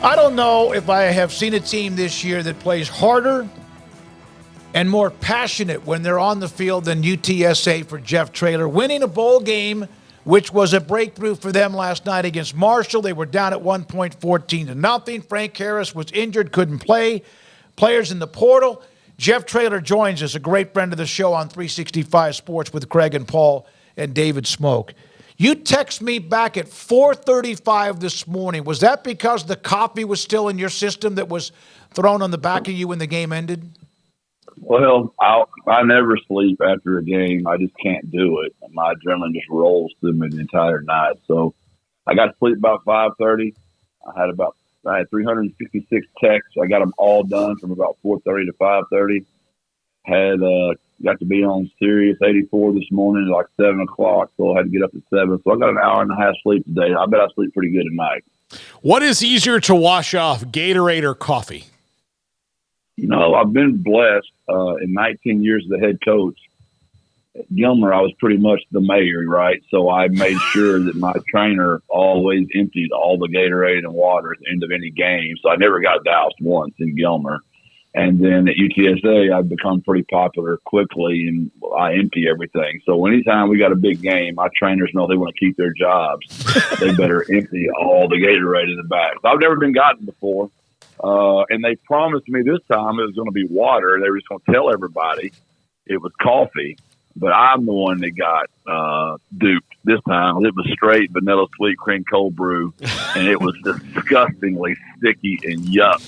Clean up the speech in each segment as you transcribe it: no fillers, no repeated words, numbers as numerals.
I don't know if I have seen a team this year that plays harder and more passionate when they're on the field than UTSA for Jeff Traylor. Winning a bowl game, which was a breakthrough for them last night against Marshall. They were down at one point 14-0. Frank Harris was injured, couldn't play. Players in the portal. Jeff Traylor joins us, a great friend of the show on 365 Sports with Craig and Paul and David Smoak. You text me back at 4:35 this morning. Was that because the coffee was still in your system that was thrown on the back of you when the game ended? Well, I never sleep after a game. I just can't do it. My adrenaline just rolls through me the entire night. So I got to sleep about 5:30. I had 366 texts. I got them all done from about 4:30 to 5:30. Got to be on Sirius 84 this morning at like 7 o'clock, so I had to get up at 7. So I got an hour and a half sleep today. I bet I sleep pretty good at night. What is easier to wash off, Gatorade or coffee? You know, I've been blessed in 19 years as the head coach. At Gilmer, I was pretty much the mayor, right? So I made sure that my trainer always emptied all the Gatorade and water at the end of any game. So I never got doused once in Gilmer. And then at UTSA, I've become pretty popular quickly, and I empty everything. So anytime we got a big game, my trainers know they want to keep their jobs. They better empty all the Gatorade in the back. So I've never been gotten before. And they promised me this time it was going to be water. They were just going to tell everybody it was coffee. But I'm the one that got duped this time. It was straight vanilla sweet cream cold brew, and it was disgustingly sticky and yuck.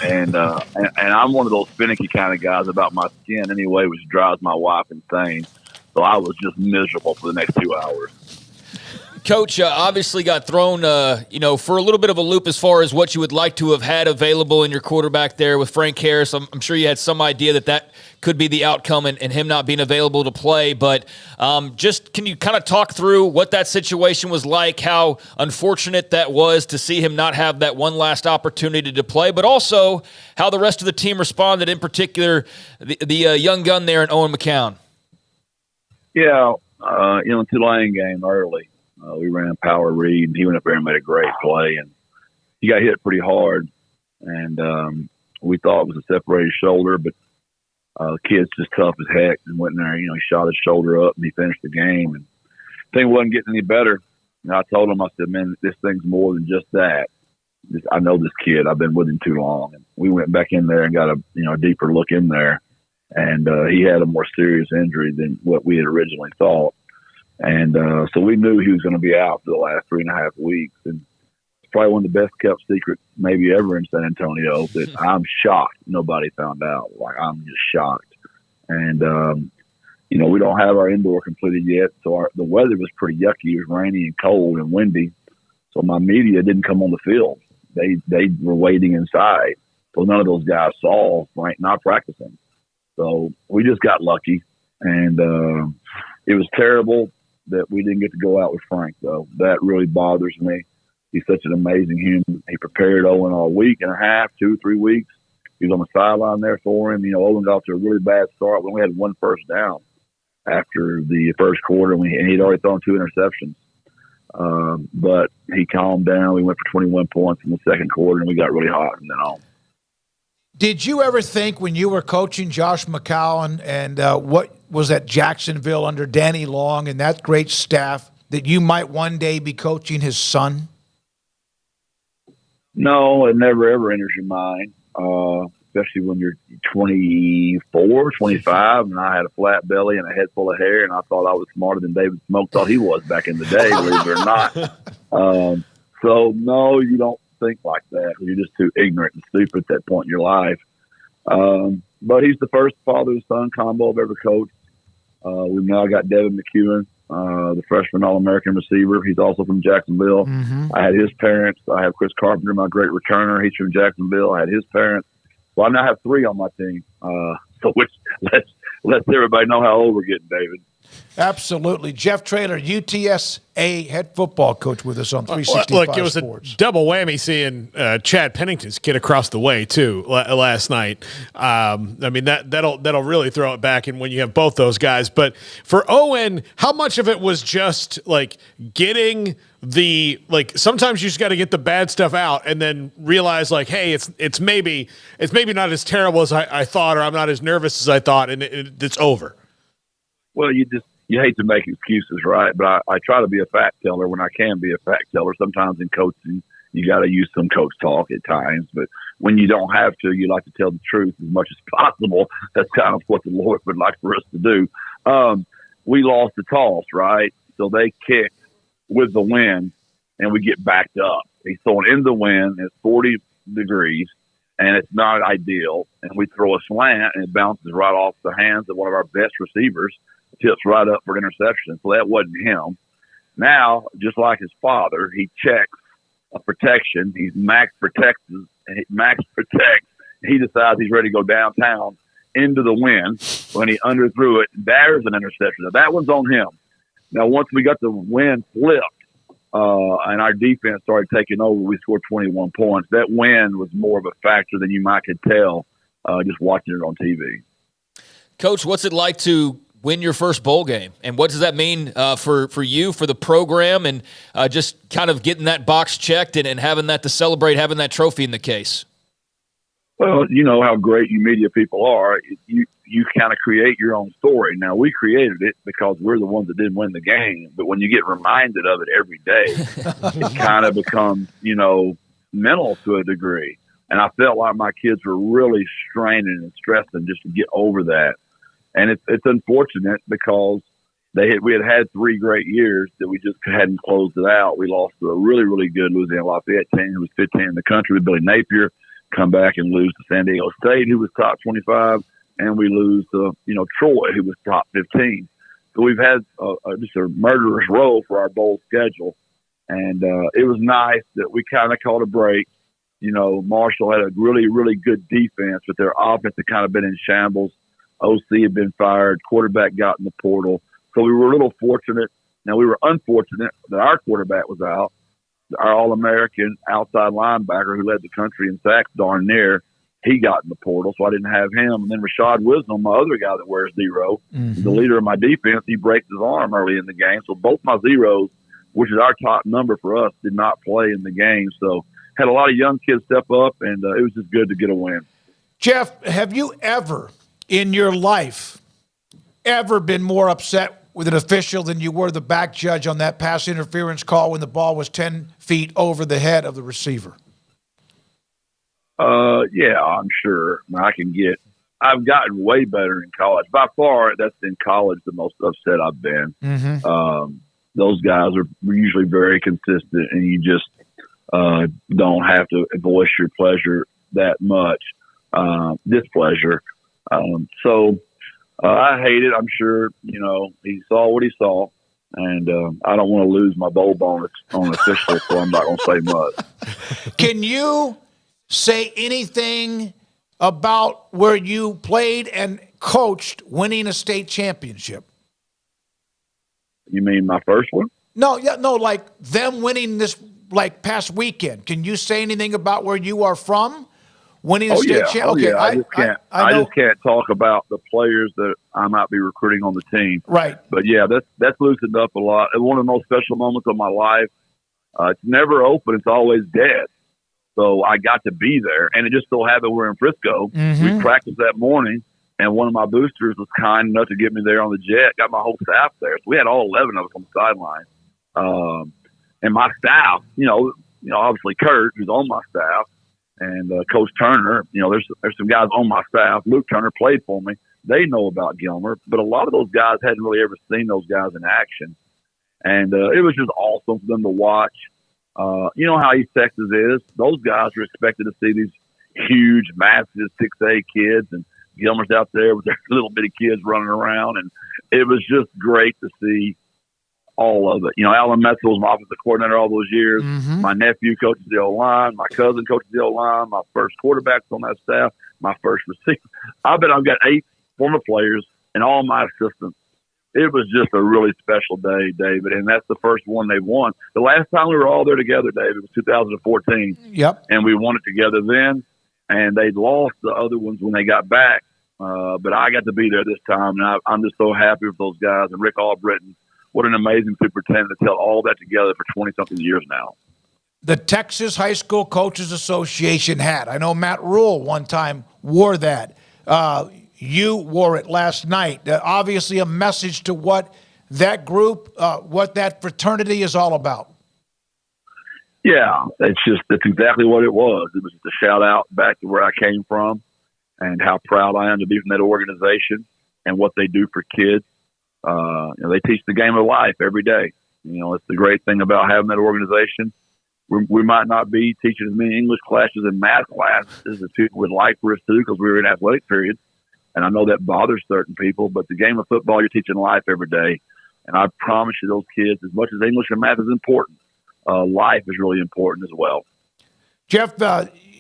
And I'm one of those finicky kind of guys about my skin anyway, which drives my wife insane. So I was just miserable for the next 2 hours. Coach, obviously got thrown, for a little bit of a loop as far as what you would like to have had available in your quarterback there with Frank Harris. I'm sure you had some idea that could be the outcome and him not being available to play. But just can you kind of talk through what that situation was like, how unfortunate that was to see him not have that one last opportunity to play, but also how the rest of the team responded, in particular the young gun there in Owen McCown? Yeah, Tulane game early. We ran power read, and he went up there and made a great play, and he got hit pretty hard, and we thought it was a separated shoulder, but the kid's just tough as heck and went in there, he shot his shoulder up, and he finished the game, and thing wasn't getting any better. And I told him, I said, man, this thing's more than just that. I know this kid. I've been with him too long. And we went back in there and got a deeper look in there, and he had a more serious injury than what we had originally thought. And so we knew he was going to be out for the last 3.5 weeks. And it's probably one of the best kept secrets maybe ever in San Antonio that I'm shocked nobody found out. Like, I'm just shocked. And, we don't have our indoor completed yet. So the weather was pretty yucky. It was rainy and cold and windy. So my media didn't come on the field. They were waiting inside. So none of those guys saw Frank not practicing. So we just got lucky. And it was terrible that we didn't get to go out with Frank, though. That really bothers me. He's such an amazing human. He prepared Owen all week and a half, 2-3 weeks. He was on the sideline there for him. Owen got off to a really bad start. We only had one first down after the first quarter, and he'd already thrown 2 interceptions. But he calmed down. We went for 21 points in the second quarter, and we got really hot from then on. Did you ever think when you were coaching Josh McCown and what was at Jacksonville under Danny Long and that great staff that you might one day be coaching his son? No, it never, ever enters your mind, especially when you're 24, 25, and I had a flat belly and a head full of hair, and I thought I was smarter than David Smoak thought he was back in the day, believe it or not. So, no, you don't think like that. You're just too ignorant and stupid at that point in your life. But he's the first father-son combo I've ever coached. We've now got Devin McEwen, the freshman All-American receiver. He's also from Jacksonville. Mm-hmm. I had his parents. I have Chris Carpenter, my great returner. He's from Jacksonville. I had his parents. So I now have 3 on my team. So which lets everybody know how old we're getting, David. Absolutely. Jeff Traylor, UTSA head football coach with us on 365 Look, it was Sports. a double whammy seeing Chad Pennington's kid across the way, too, last night. I mean, that'll really throw it back in when you have both those guys. But for Owen, how much of it was just, like, getting sometimes you just got to get the bad stuff out and then realize, like, hey, it's maybe not as terrible as I thought, or I'm not as nervous as I thought, and it's over. Well, you hate to make excuses, right? But I try to be a fact teller when I can be a fact teller. Sometimes in coaching, you got to use some coach talk at times. But when you don't have to, you like to tell the truth as much as possible. That's kind of what the Lord would like for us to do. We lost the toss, right? So they kicked with the wind, and we get backed up. He's throwing in the wind. It's 40 degrees, and it's not ideal. And we throw a slant, and it bounces right off the hands of one of our best receivers, tips right up for interception. So that wasn't him. Now, just like his father, he checks a protection. He's max protects. He decides he's ready to go downtown into the wind when he underthrew it. There's an interception. Now, that one's on him. Now, once we got the wind flipped and our defense started taking over, we scored 21 points. That wind was more of a factor than you might could tell just watching it on TV. Coach, what's it like to win your first bowl game? And what does that mean for you, for the program, and just kind of getting that box checked and having that to celebrate, having that trophy in the case? Well, you know how great you media people are. You kind of create your own story. Now, we created it because we're the ones that didn't win the game. But when you get reminded of it every day, it kind of becomes, mental to a degree. And I felt like my kids were really straining and stressing just to get over that. And it's unfortunate because we had 3 great years that we just hadn't closed it out. We lost to a really, really good Louisiana Lafayette team who was 15 in the country with Billy Napier, come back and lose to San Diego State, who was top 25, and we lose to, Troy, who was top 15. So we've had just a murderous row for our bowl schedule. And it was nice that we kind of caught a break. Marshall had a really, really good defense, but their offense had kind of been in shambles. OC had been fired. Quarterback got in the portal. So we were a little fortunate. Now, we were unfortunate that our quarterback was out. Our All-American outside linebacker who led the country in sacks darn near, he got in the portal, so I didn't have him. And then Rashad Wisdom, my other guy that wears 0, the leader of my defense, he breaks his arm early in the game. So both my zeros, which is our top number for us, did not play in the game. So had a lot of young kids step up, and it was just good to get a win. Jeff, have you ever in your life ever been more upset with an official than you were the back judge on that pass interference call when the ball was 10 feet over the head of the receiver? Yeah, I'm sure. I've gotten way better in college. By far, that's in college the most upset I've been. Those guys are usually very consistent, and you just don't have to voice your pleasure that much, displeasure. So I hate it. I'm sure, he saw what he saw, and I don't want to lose my bowl bonus on official, so I'm not going to say much. Can you say anything about where you played and coached winning a state championship? You mean my first one? No, like them winning this past weekend. Can you say anything about where you are from? Winning a state championship. Okay, yeah. I just can't talk about the players that I might be recruiting on the team. Right. But yeah, that's loosened up a lot. And one of the most special moments of my life. It's never open; it's always dead. So I got to be there, and it just so happened we're in Frisco. We practiced that morning, and one of my boosters was kind enough to get me there on the jet. Got my whole staff there, so we had all 11 of us on the sideline. And my staff, obviously Kurt, who's on my staff, and Coach Turner, there's some guys on my staff. Luke Turner played for me. They know about Gilmer, but a lot of those guys hadn't really ever seen those guys in action. And it was just awesome for them to watch. You know how East Texas is. Those guys are expected to see these huge, massive 6A kids, and Gilmer's out there with their little bitty kids running around. And it was just great to see all of it. Alan Metzel was my offensive coordinator all those years. My nephew coaches the O-line. My cousin coaches the O-line. My first quarterback's on that staff. My first receiver. I bet I've got 8 former players and all my assistants it was just a really special day, David, and that's the first one they won. The last time we were all there together, David, was 2014. Yep. And we won it together then, and they lost the other ones when they got back. But I got to be there this time, and I'm just so happy with those guys. And Rick Albritton, what an amazing superintendent to tell all that together for 20-something years now. The Texas High School Coaches Association hat. I know Matt Rule one time wore that. You wore it last night. Obviously a message to what that group, what that fraternity is all about. Yeah, that's exactly what it was. It was just a shout out back to where I came from and how proud I am to be from that organization and what they do for kids. They teach the game of life every day. It's the great thing about having that organization. We might not be teaching as many English classes and math classes as people would like for us to because we were in athletic periods. And I know that bothers certain people, but the game of football, you're teaching life every day. And I promise you those kids, as much as English and math is important, life is really important as well. Jeff,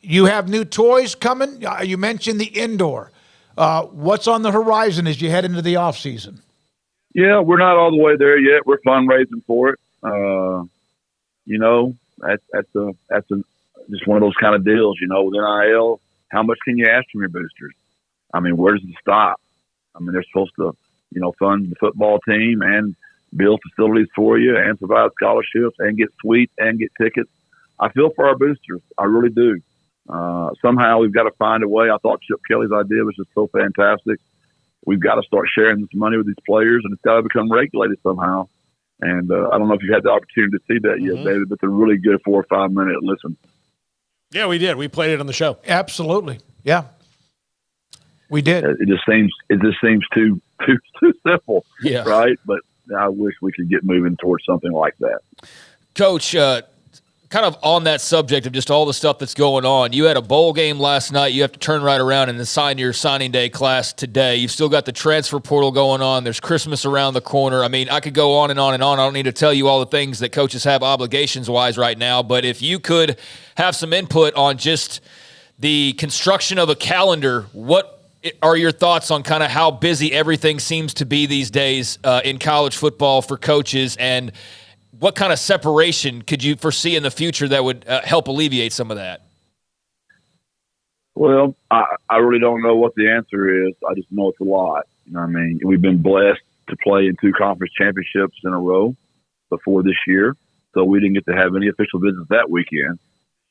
you have new toys coming. You mentioned the indoor. What's on the horizon as you head into the off season? Yeah, we're not all the way there yet. We're fundraising for it. That's just one of those kind of deals, with NIL. How much can you ask from your boosters? I mean, where does it stop? I mean, they're supposed to, fund the football team and build facilities for you and provide scholarships and get suites and get tickets. I feel for our boosters. I really do. Somehow we've got to find a way. I thought Chip Kelly's idea was just so fantastic. We've got to start sharing this money with these players, and it's got to become regulated somehow. And I don't know if you had the opportunity to see that yet, David, but it's a really good 4 or 5 minute listen. Yeah, we did. We played it on the show. Absolutely. Yeah. We did. It just seems too simple, right? But I wish we could get moving towards something like that. Coach, kind of on that subject of just all the stuff that's going on, you had a bowl game last night. You have to turn right around and then sign your signing day class today. You've still got the transfer portal going on. There's Christmas around the corner. I mean, I could go on and on and on. I don't need to tell you all the things that coaches have obligations-wise right now, but if you could have some input on just the construction of a calendar, what are your thoughts on kind of how busy everything seems to be these days in college football for coaches, and what kind of separation could you foresee in the future that would help alleviate some of that? Well, I really don't know what the answer is. I just know it's a lot. We've been blessed to play in 2 conference championships in a row before this year, so we didn't get to have any official visits that weekend.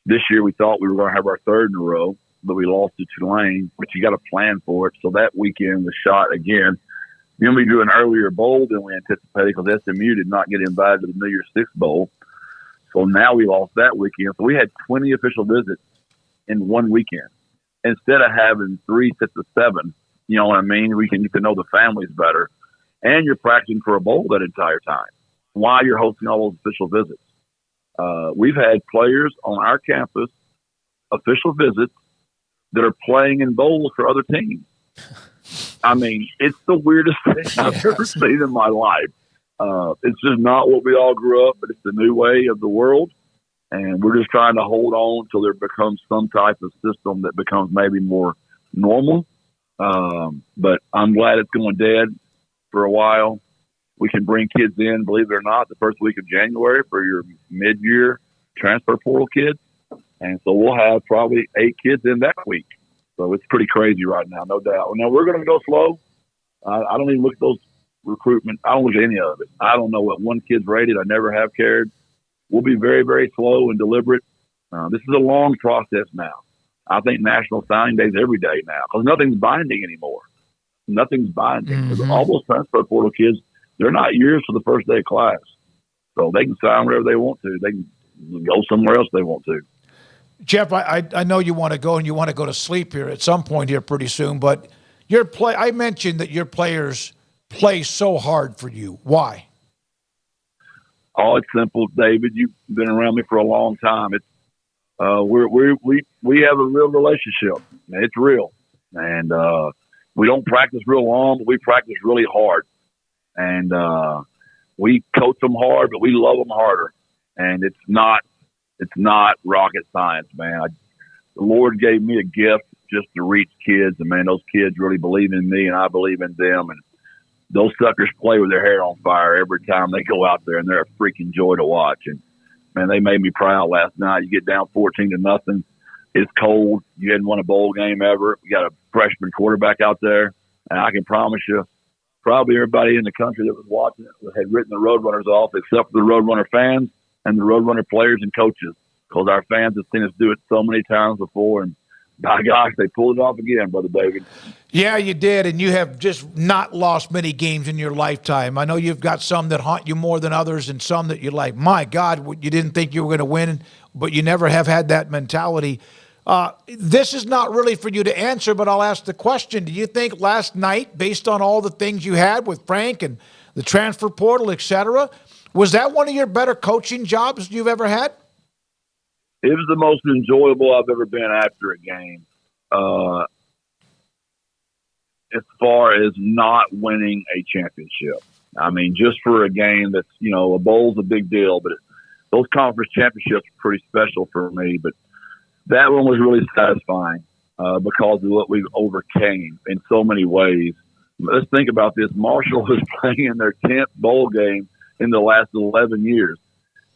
This year we thought we were going to have our 3rd in a row, but we lost to Tulane, but you got to plan for it. So that weekend was shot again. We drew an earlier bowl than we anticipated because SMU did not get invited to the New Year's Six Bowl. So now we lost that weekend. So we had 20 official visits in one weekend instead of having 3 sets of 7. You know what I mean? We can get to know the families better. And you're practicing for a bowl that entire time while you're hosting all those official visits. We've had players on our campus, official visits, that are playing in bowls for other teams. It's the weirdest thing I've ever seen in my life. It's just not what we all grew up, but it's the new way of the world. And we're just trying to hold on until there becomes some type of system that becomes maybe more normal. But I'm glad it's going dead for a while. We can bring kids in, believe it or not, the first week of January for your mid-year transfer portal kids. And so we'll have probably 8 kids in that week. So it's pretty crazy right now, no doubt. Now, we're going to go slow. I don't even look at those recruitment. I don't look at any of it. I don't know what one kid's rated. I never have cared. We'll be very, very slow and deliberate. This is a long process now. I think National Signing Day is every day now because nothing's binding anymore. Nothing's binding. Mm-hmm. All those transfer portal kids, they're not years for the first day of class. So they can sign wherever they want to. They can go somewhere else they want to. Jeff, I know you want to go and you want to go to sleep here at some point here pretty soon, but I mentioned that your players play so hard for you. Why? Oh, it's simple, David. You've been around me for a long time. It's we have a real relationship. It's real, and we don't practice real long, but we practice really hard, and we coach them hard, but we love them harder. And it's not rocket science, man. The Lord gave me a gift just to reach kids, and man, those kids really believe in me, and I believe in them. And those suckers play with their hair on fire every time they go out there, and they're a freaking joy to watch. And man, they made me proud last night. You get down 14-0. It's cold. You hadn't won a bowl game ever. We got a freshman quarterback out there, and I can promise you, probably everybody in the country that was watching it had written the Roadrunners off, except for the Roadrunner fans and the Roadrunner players and coaches, because our fans have seen us do it so many times before, and by gosh, they pulled it off again, Brother David. Yeah, you did, and you have just not lost many games in your lifetime. I know you've got some that haunt you more than others, and some that you're like, my God, you didn't think you were going to win, but you never have had that mentality. This is not really for you to answer, but I'll ask the question. Do you think last night, based on all the things you had with Frank and the transfer portal, et cetera, was that one of your better coaching jobs you've ever had? It was the most enjoyable I've ever been after a game. As far as not winning a championship. I mean, just for a game that's, a bowl's a big deal, but those conference championships are pretty special for me. But that one was really satisfying because of what we overcame in so many ways. Let's think about this. Marshall was playing their 10th bowl game in the last 11 years.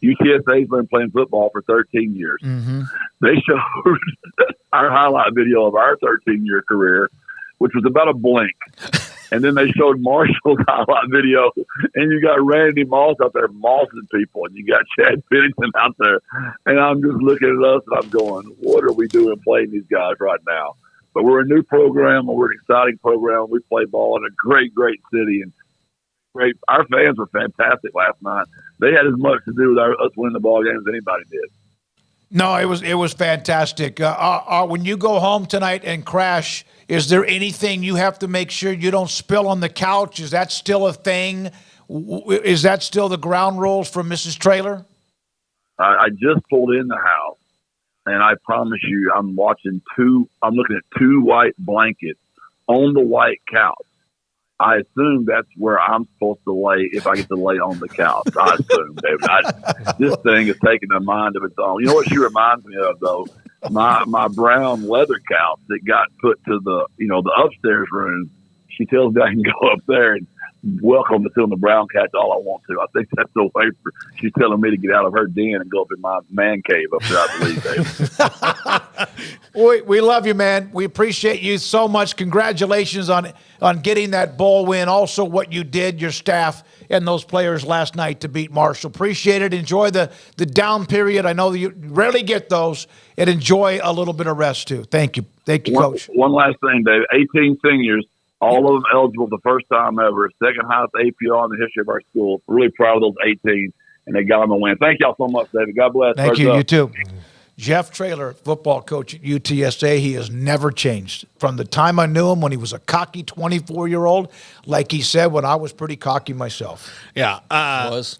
UTSA's been playing football for 13 years. Mm-hmm. They showed our highlight video of our 13-year career, which was about a blink. And then they showed Marshall's highlight video, and you got Randy Moss out there mossing people, and you got Chad Pennington out there. And I'm just looking at us, and I'm going, what are we doing playing these guys right now? But we're a new program, and we're an exciting program. We play ball in a great, great city. And great. Our fans were fantastic last night. They had as much to do with us winning the ball game as anybody did. No, it was fantastic. When you go home tonight and crash, is there anything you have to make sure you don't spill on the couch? Is that still a thing? Is that still the ground rules from Mrs. Traylor? I just pulled in the house, and I promise you, I'm looking at two white blankets on the white couch. I assume that's where I'm supposed to lay if I get to lay on the couch. I assume, David. This thing is taking a mind of its own. You know what she reminds me of, though? My brown leather couch that got put to the upstairs room. She tells me I can go up there and welcome to sit on the brown couch all I want to. I think that's the way she's telling me to get out of her den and go up in my man cave up there, I believe, David. We love you, man. We appreciate you so much. Congratulations on getting that bowl win. Also what you did, your staff and those players last night to beat Marshall. Appreciate it. Enjoy the down period. I know you rarely get those, and enjoy a little bit of rest too. Thank you. Thank you, Coach. One last thing, Dave. 18 seniors, all of them eligible the first time ever. Second highest APR in the history of our school. Really proud of those 18, and they got them a win. Thank y'all so much, David. God bless. Thank you. You too. Jeff Traylor, football coach at UTSA, he has never changed. From the time I knew him when he was a cocky 24-year-old, like he said, when I was pretty cocky myself. Yeah. Was.